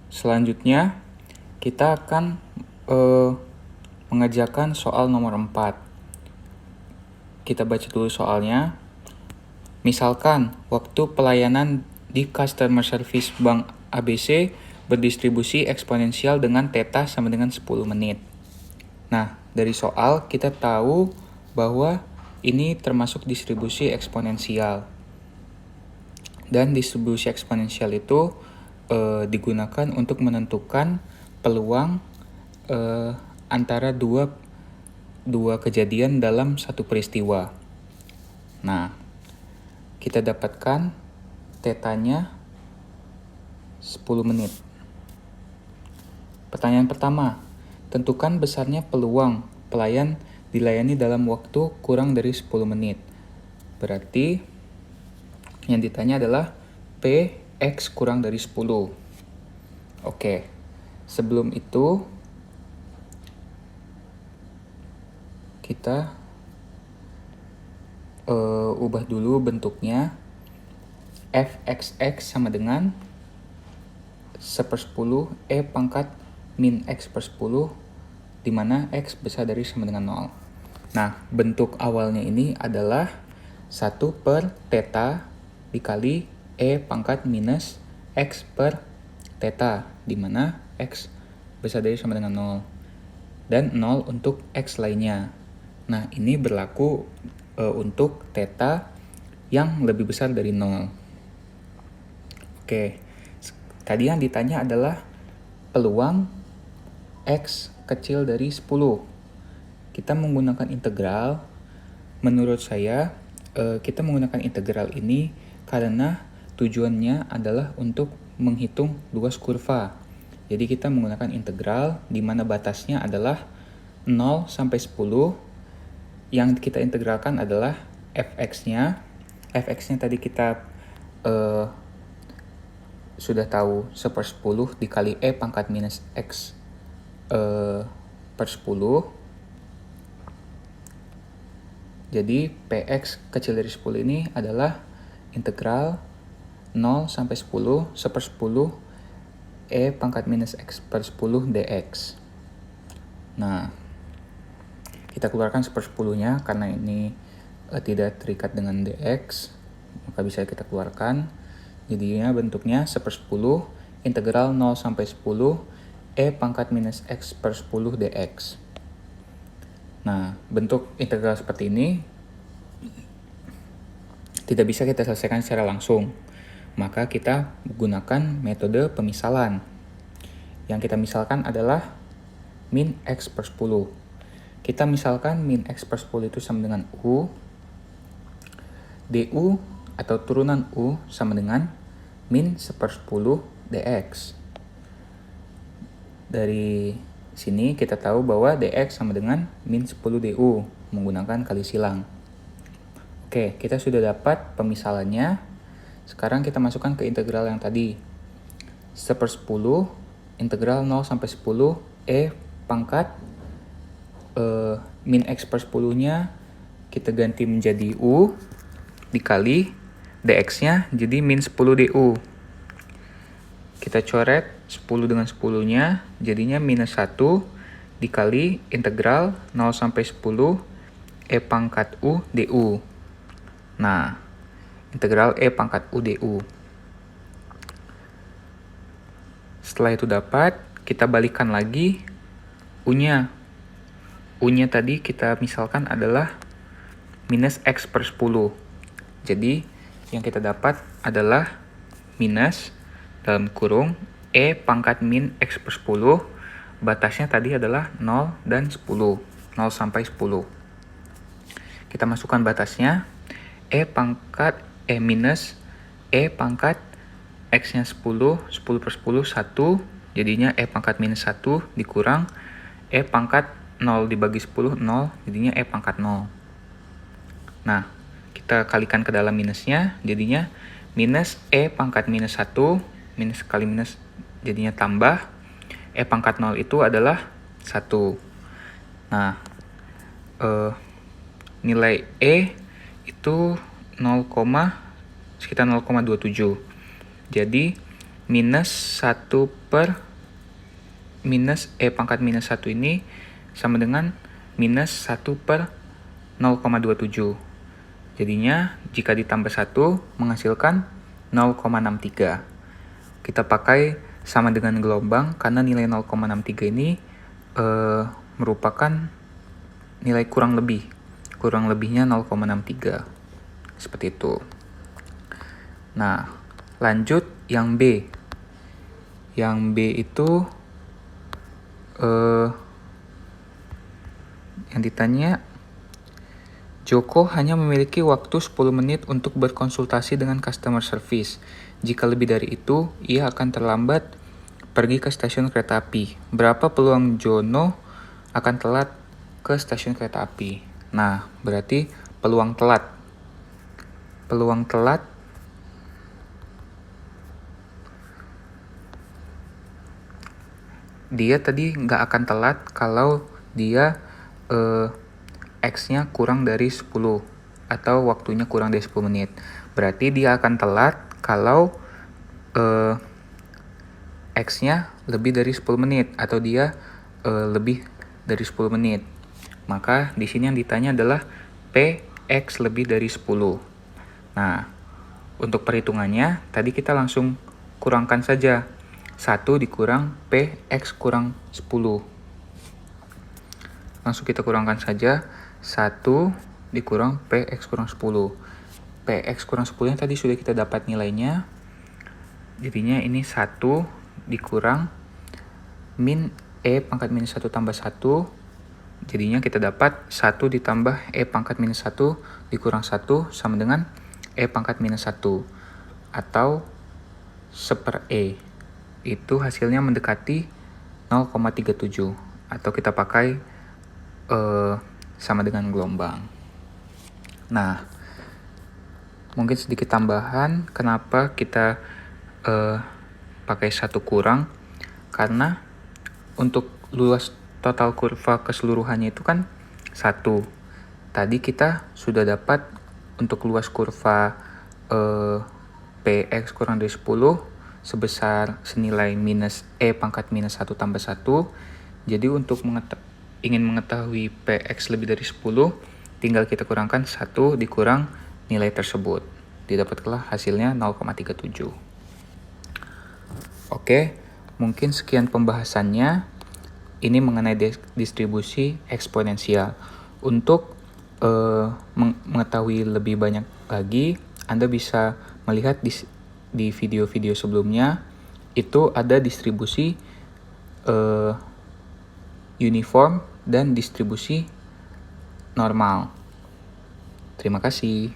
Selanjutnya, kita akan mengerjakan soal nomor 4. Kita baca dulu soalnya. Misalkan, waktu pelayanan di customer service Bank ABC berdistribusi eksponensial dengan theta sama dengan 10 menit. Nah, dari soal kita tahu bahwa ini termasuk distribusi eksponensial. Dan distribusi eksponensial itu digunakan untuk menentukan peluang antara dua kejadian dalam satu peristiwa. Nah, kita dapatkan tetanya 10 menit. Pertanyaan pertama, tentukan besarnya peluang pelayan dilayani dalam waktu kurang dari 10 menit. Berarti yang ditanya adalah PX kurang dari 10. Oke, sebelum itu kita ubah dulu bentuknya. Fxx sama dengan 1/10 E pangkat min X per 10, di mana X besar dari sama dengan 0. Nah, bentuk awalnya ini adalah 1 per theta dikali E pangkat minus X per theta, di mana X besar dari sama dengan 0. Dan 0 untuk X lainnya. Nah, ini berlaku untuk theta yang lebih besar dari 0. Oke, tadi yang ditanya adalah peluang X kecil dari 10. Kita menggunakan integral. Menurut saya, kita menggunakan integral ini karena tujuannya adalah untuk menghitung luas kurva. Jadi kita menggunakan integral di mana batasnya adalah 0 sampai 10. Yang kita integralkan adalah fx-nya. Fx-nya tadi kita sudah tahu 1/10 dikali E pangkat minus X per 10. Jadi Px kecil dari 10 ini adalah integral 0 sampai 10 1/10 E pangkat minus X per 10 dx. Nah, kita keluarkan 1/10-nya karena ini tidak terikat dengan dx, maka bisa kita keluarkan. Jadinya bentuknya 1/10 integral 0 sampai 10 E pangkat minus X per 10 dx. Nah, bentuk integral seperti ini tidak bisa kita selesaikan secara langsung. Maka kita menggunakan metode pemisalan. Yang kita misalkan adalah min X per 10. Kita misalkan min X per 10 itu sama dengan U. du atau turunan U sama dengan min 1/10 dx. Dari sini kita tahu bahwa dx sama dengan min 10 du menggunakan kali silang. Oke, kita sudah dapat pemisalannya. Sekarang kita masukkan ke integral yang tadi. 1/10 integral 0 sampai 10 E pangkat min X per 10-nya kita ganti menjadi U dikali dx-nya jadi min 10 du. Kita coret 10 dengan 10-nya jadinya minus 1 dikali integral 0 sampai 10 E pangkat U du. Nah, integral E pangkat U du. Setelah itu dapat, kita balikan lagi U-nya. U-nya tadi kita misalkan adalah minus X per 10. Jadi, yang kita dapat adalah minus dalam kurung E pangkat min X per 10. Batasnya tadi adalah 0 dan 10. 0 sampai 10. Kita masukkan batasnya. Minus E pangkat X-nya 10. 10 per 10, 1. Jadinya E pangkat minus 1 dikurang E pangkat 0 dibagi 10, 0. Jadinya E pangkat 0. Nah, kita kalikan ke dalam minusnya. Jadinya minus E pangkat minus 1. Minus kali minus jadinya tambah. E pangkat 0 itu adalah 1. Nah, nilai E itu sekitar 0,27. Jadi, minus 1 per minus E pangkat minus 1 ini sama dengan minus 1 per 0,27. Jadinya jika ditambah 1 menghasilkan 0,63. Kita pakai sama dengan gelombang karena nilai 0,63 ini merupakan nilai kurang lebih. Kurang lebihnya 0,63. Seperti itu. Nah, lanjut yang B. Yang B itu yang ditanya, Joko hanya memiliki waktu 10 menit untuk berkonsultasi dengan customer service. Jika lebih dari itu, ia akan terlambat pergi ke stasiun kereta api. Berapa peluang Jono akan telat ke stasiun kereta api? Nah, berarti peluang telat. Peluang telat dia tadi nggak akan telat kalau dia X-nya kurang dari 10 atau waktunya kurang dari 10 menit. Berarti dia akan telat kalau X-nya lebih dari 10 menit atau dia lebih dari 10 menit. Maka di sini yang ditanya adalah PX lebih dari 10. Nah, untuk perhitungannya tadi kita langsung kurangkan saja. 1 dikurang PX kurang 10. Langsung kita kurangkan saja. 1 dikurang PX kurang 10. PX kurang 10 yang tadi sudah kita dapat nilainya. Jadinya ini 1 dikurang min E pangkat minus 1 tambah 1. Jadinya kita dapat 1 ditambah E pangkat minus 1 dikurang 1 sama dengan E pangkat minus 1. Atau 1/E. Itu hasilnya mendekati 0,37. Atau kita pakai sama dengan gelombang. Nah, mungkin sedikit tambahan kenapa kita pakai 1 kurang, karena untuk luas total kurva keseluruhannya itu kan 1. Tadi kita sudah dapat untuk luas kurva PX kurang dari 10 sebesar senilai minus E pangkat minus 1 tambah 1. Jadi untuk ingin mengetahui PX lebih dari 10, tinggal kita kurangkan 1 dikurang nilai tersebut. Didapatlah hasilnya 0,37. Oke, mungkin sekian pembahasannya. Ini mengenai distribusi eksponensial. Untuk mengetahui lebih banyak lagi, Anda bisa melihat di video-video sebelumnya. Itu ada distribusi uniform dan distribusi normal. Terima kasih.